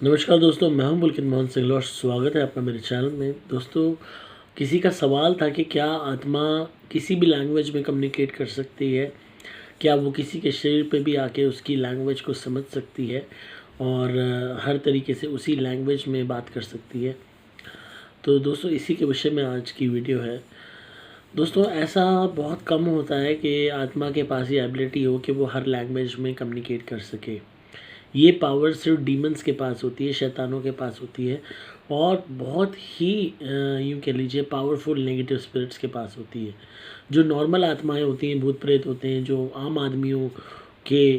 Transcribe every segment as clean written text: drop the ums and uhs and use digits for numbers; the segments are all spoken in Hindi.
नमस्कार दोस्तों, मैं हूं पुलकित मोहन सिंह और स्वागत है आपका मेरे चैनल में। दोस्तों, किसी का सवाल था कि क्या आत्मा किसी भी लैंग्वेज में कम्युनिकेट कर सकती है? क्या वो किसी के शरीर पे भी आके उसकी लैंग्वेज को समझ सकती है और हर तरीके से उसी लैंग्वेज में बात कर सकती है? तो दोस्तों, इसी के विषय में आज की वीडियो है। दोस्तों, ऐसा बहुत कम होता है कि आत्मा के पास ये एबिलिटी हो कि वो हर लैंग्वेज में कम्युनिकेट कर सके। ये पावर सिर्फ डीमंस के पास होती है, शैतानों के पास होती है और बहुत ही यूँ कह लीजिए पावरफुल नेगेटिव स्पिरिट्स के पास होती है। जो नॉर्मल आत्माएं होती हैं, भूत प्रेत होते हैं, जो आम आदमियों के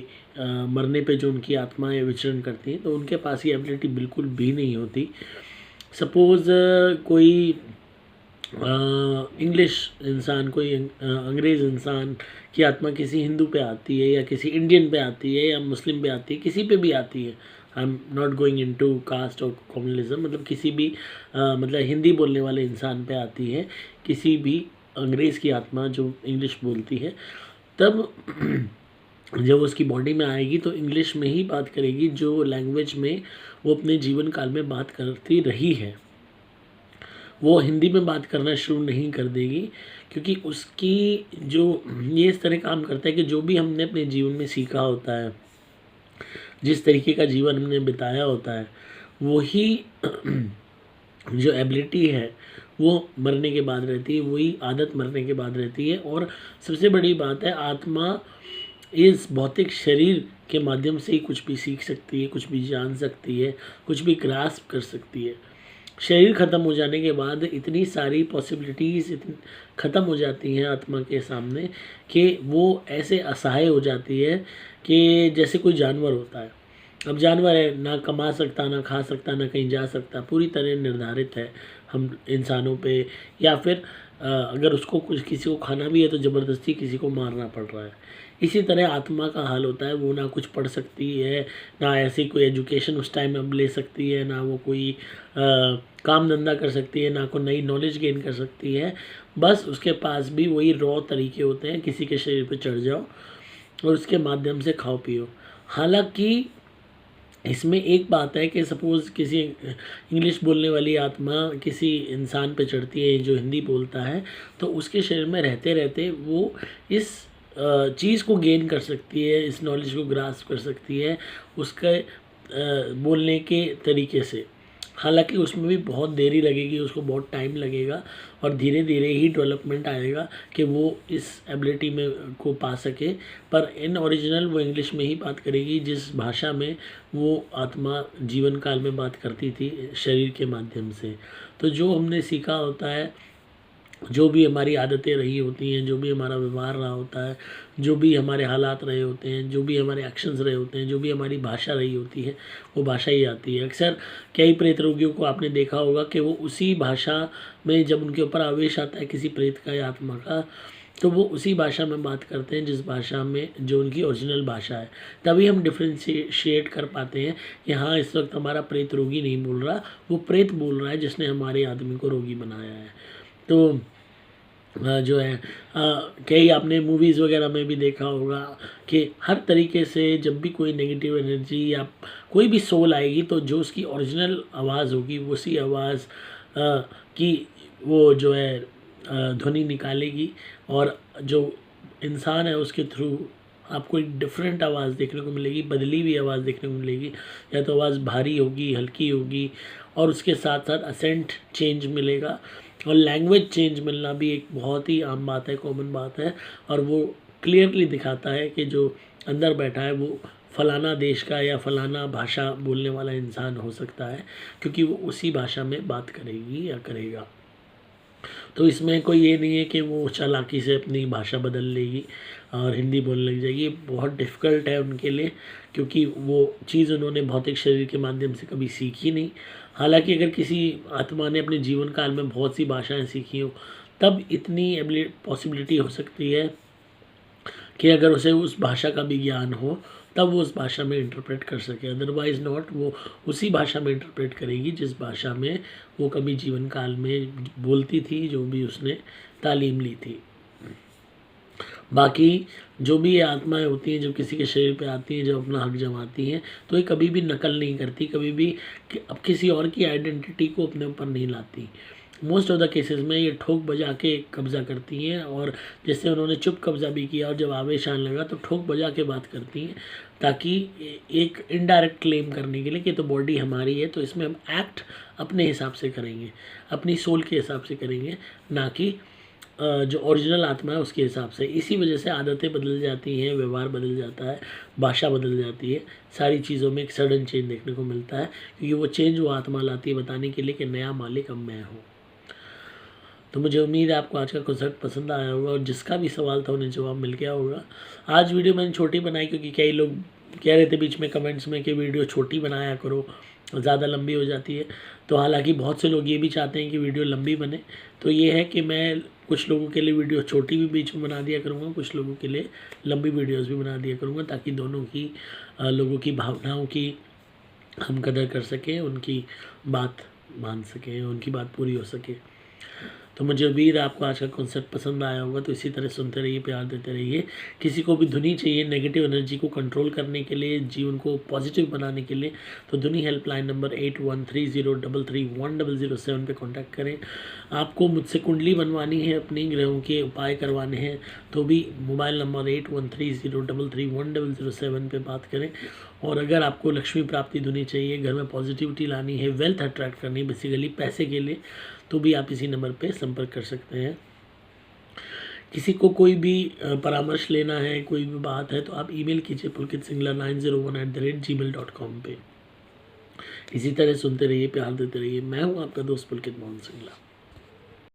मरने पे जो उनकी आत्माएं विचरण करती हैं, तो उनके पास ये एबिलिटी बिल्कुल भी नहीं होती। सपोज़ कोई इंग्लिश इंसान, कोई अंग्रेज़ इंसान की आत्मा किसी हिंदू पे आती है या किसी इंडियन पे आती है या मुस्लिम पे आती है, किसी पे भी आती है। I am not going into caste और कम्युनलिज्म, मतलब किसी भी मतलब हिंदी बोलने वाले इंसान पे आती है, किसी भी अंग्रेज़ की आत्मा जो इंग्लिश बोलती है, तब जब उसकी बॉडी में आएगी तो इंग्लिश में ही बात करेगी, जो लैंग्वेज में वो अपने जीवन काल में बात करती रही है। वो हिंदी में बात करना शुरू नहीं कर देगी, क्योंकि उसकी जो ये इस तरह काम करता है कि जो भी हमने अपने जीवन में सीखा होता है, जिस तरीके का जीवन हमने बिताया होता है, वही जो एबिलिटी है वो मरने के बाद रहती है, वही आदत मरने के बाद रहती है। और सबसे बड़ी बात है, आत्मा इस भौतिक शरीर के माध्यम से ही कुछ भी सीख सकती है, कुछ भी जान सकती है, कुछ भी ग्रास्प कर सकती है। शरीर ख़त्म हो जाने के बाद इतनी सारी पॉसिबिलिटीज़ ख़त्म हो जाती हैं आत्मा के सामने कि वो ऐसे असहाय हो जाती है कि जैसे कोई जानवर होता है। अब जानवर है, ना कमा सकता, ना खा सकता, ना कहीं जा सकता, पूरी तरह निर्धारित है हम इंसानों पे। या फिर अगर उसको कुछ किसी को खाना भी है तो ज़बरदस्ती किसी को मारना पड़ रहा है। इसी तरह आत्मा का हाल होता है, वो ना कुछ पढ़ सकती है, ना ऐसी कोई एजुकेशन उस टाइम अब ले सकती है, ना वो कोई काम धंधा कर सकती है, ना कोई नई नॉलेज गेन कर सकती है। बस उसके पास भी वही रॉ तरीके होते हैं, किसी के शरीर पे चढ़ जाओ और उसके माध्यम से खाओ पियो। हालांकि इसमें एक बात है कि सपोज़ किसी इंग्लिश बोलने वाली आत्मा किसी इंसान पे चढ़ती है जो हिंदी बोलता है, तो उसके शरीर में रहते रहते वो इस चीज़ को गेन कर सकती है, इस नॉलेज को ग्रास्प कर सकती है उसके बोलने के तरीके से। हालांकि उसमें भी बहुत देरी लगेगी, उसको बहुत टाइम लगेगा और धीरे धीरे ही डेवलपमेंट आएगा कि वो इस एबिलिटी में को पा सके। पर इन ओरिजिनल वो इंग्लिश में ही बात करेगी, जिस भाषा में वो आत्मा जीवन काल में बात करती थी शरीर के माध्यम से। तो जो हमने सीखा होता है, जो भी हमारी आदतें रही होती हैं, जो भी हमारा व्यवहार रहा होता है, जो भी हमारे हालात रहे होते हैं, जो भी हमारे एक्शंस रहे होते हैं, जो भी हमारी भाषा रही होती है, वो भाषा ही आती है। अक्सर कई प्रेत रोगियों को आपने देखा होगा कि वो उसी भाषा में, जब उनके ऊपर आवेश आता है किसी प्रेत का या आत्मा का, तो वो उसी भाषा में बात करते हैं जिस भाषा में जो उनकी ओरिजिनल भाषा है। तभी हम डिफ्रेंशिएट कर पाते हैं कि हाँ, इस वक्त हमारा प्रेत रोगी नहीं बोल रहा, वो प्रेत बोल रहा है जिसने हमारे आदमी को रोगी बनाया है। तो जो है कई आपने मूवीज़ वगैरह में भी देखा होगा कि हर तरीके से जब भी कोई नेगेटिव एनर्जी या कोई भी सोल आएगी, तो जो उसकी ओरिजिनल आवाज़ होगी उसी आवाज़ की वो जो है ध्वनि निकालेगी, और जो इंसान है उसके थ्रू आपको एक डिफरेंट आवाज़ देखने को मिलेगी, बदली हुई आवाज़ देखने को मिलेगी। या तो आवाज़ भारी होगी, हल्की होगी, और उसके साथ साथ असेंट चेंज मिलेगा। और लैंग्वेज चेंज मिलना भी एक बहुत ही आम बात है, कॉमन बात है। और वो क्लियरली दिखाता है कि जो अंदर बैठा है वो फलाना देश का या फलाना भाषा बोलने वाला इंसान हो सकता है, क्योंकि वो उसी भाषा में बात करेगी या करेगा। तो इसमें कोई ये नहीं है कि वो चालाकी से अपनी भाषा बदल लेगी और हिंदी बोलने लग जाएगी। ये बहुत डिफ़िकल्ट है उनके लिए, क्योंकि वो चीज़ उन्होंने भौतिक शरीर के माध्यम से कभी सीखी नहीं। हालांकि अगर किसी आत्मा ने अपने जीवन काल में बहुत सी भाषाएं सीखी हो, तब इतनी पॉसिबिलिटी हो सकती है कि अगर उसे उस भाषा का भी ज्ञान हो, तब वो उस भाषा में इंटरप्रेट कर सके। अदरवाइज़ नॉट, वो उसी भाषा में इंटरप्रेट करेगी जिस भाषा में वो कभी जीवन काल में बोलती थी, जो भी उसने तालीम ली थी। बाकी जो भी ये आत्माएं होती हैं, जब किसी के शरीर पे आती हैं, जब अपना हक जमाती हैं, तो ये कभी भी नकल नहीं करती, कभी भी अब किसी और की आइडेंटिटी को अपने ऊपर नहीं लाती। मोस्ट ऑफ द केसेस में ये ठोक बजा के कब्ज़ा करती हैं, और जैसे उन्होंने चुप कब्ज़ा भी किया और जब आवेश आने लगा तो ठोक बजा के बात करती हैं, ताकि एक इनडायरेक्ट क्लेम करने के लिए कि तो बॉडी हमारी है, तो इसमें हम एक्ट अपने हिसाब से करेंगे, अपनी सोल के हिसाब से करेंगे, ना कि जो ओरिजिनल आत्मा है उसके हिसाब से। इसी वजह से आदतें बदल जाती हैं, व्यवहार बदल जाता है, भाषा बदल जाती है, सारी चीज़ों में एक सडन चेंज देखने को मिलता है, क्योंकि वो चेंज वो आत्मा लाती है बताने के लिए कि नया मालिक अब मैं हूँ। तो मुझे उम्मीद है आपको आज का कॉन्सेप्ट पसंद आया होगा, और जिसका भी सवाल था उन्हें जवाब मिल गया होगा। आज वीडियो मैंने छोटी बनाई क्योंकि कई लोग कह रहे थे बीच में कमेंट्स में कि वीडियो छोटी बनाया करो, ज़्यादा लंबी हो जाती है। तो हालांकि बहुत से लोग ये भी चाहते हैं कि वीडियो लंबी बने, तो ये है कि मैं कुछ लोगों के लिए वीडियो छोटी भी बीच में बना दिया करूँगा, कुछ लोगों के लिए लंबी वीडियोज़ भी बना दिया करूँगा, ताकि दोनों की लोगों की भावनाओं की हम कदर कर सकें, उनकी बात मान सकें, उनकी बात पूरी हो सके। तो मुझे उम्मीद है आपको आज का कॉन्सेप्ट पसंद आया होगा। तो इसी तरह सुनते रहिए, प्यार देते रहिए। किसी को भी धुनी चाहिए नेगेटिव एनर्जी को कंट्रोल करने के लिए, जीवन को पॉजिटिव बनाने के लिए, तो धुनी हेल्पलाइन नंबर 8130331007 पे कांटेक्ट करें। आपको मुझसे कुंडली बनवानी है, अपनी ग्रहों के उपाय करवाने हैं, तो भी मोबाइल नंबर 8130331007 पे बात करें। और अगर आपको लक्ष्मी प्राप्ति धुनी चाहिए, घर में पॉजिटिविटी लानी है, वेल्थ अट्रैक्ट करनी है, बेसिकली पैसे के लिए, तो भी आप इसी नंबर पे संपर्क कर सकते हैं। किसी को कोई भी परामर्श लेना है, कोई भी बात है, तो आप ईमेल कीजिए pulkitsingla901@gmail.com पे। इसी तरह सुनते रहिए, प्यार देते रहिए। मैं हूँ आपका दोस्त पुलकित मोहन सिंगला।